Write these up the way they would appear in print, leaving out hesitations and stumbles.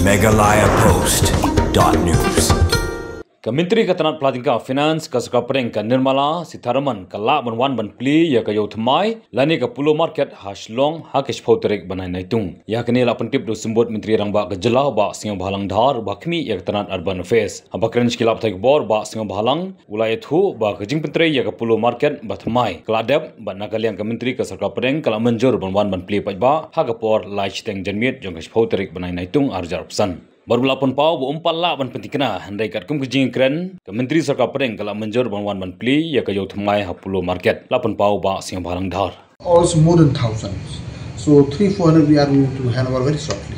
Meghalaya Post.news. Kementeri Ketenaga Pelatihan Finance Kasakapreng ka Nirmala Sitharaman kala banwan ban pli ya ka yothmai lani ka pulo market haslong hakish photerik banai naitung ya kini la pentip do sembut menteri rangba ka jela ba singa bhalang dhar bakmi ya ketenaga urban affairs abakren skilap thai bor ba singa bhalang ulai thu ba ka jing penteri ya ka pulo market bathmai kladep ba nakaliang kementeri Kasakapreng kala menjur banwan ban pli pajba ha ka por lai chiteng janmit jong kash photerik banai naitung arjar pesan baru lapon pau bu umpal la ban pentikna handai kat kum kejing kren kementeri Kasakapreng kala menjur banwan ban pli ya ka yothmai hapulo market lapon pau ba singa bhalang dhar also more than thousands, so 300-400 we are going to hand over very shortly.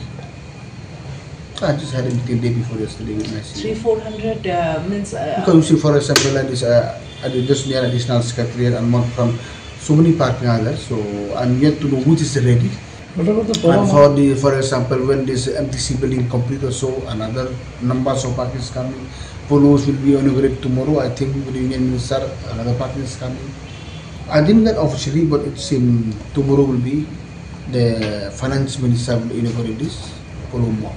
I just had a meeting day before yesterday with my CEO. 300-400 means Because you see, for example, like this, I did just near additional secretariat and more from so many parking others, so I'm yet to know which is ready. What about the And for the, for example, when this MTC building complete or so, another numbers of parking is coming. Polos will be inaugurated tomorrow. I think with the Union Minister, another parking is coming. I didn't get officially, but it seems tomorrow will be the Finance Minister will inaugurate this Polo Mall.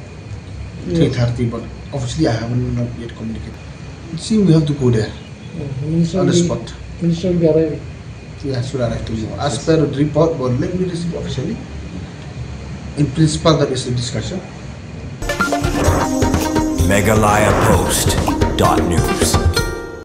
3:30, but officially I haven't not yet communicated. It seems we have to go there on the spot. Minister will be arriving. Yeah, should arrive tomorrow. As per the report, but let me receive officially. In principle, that is the discussion. Meghalaya Post.news.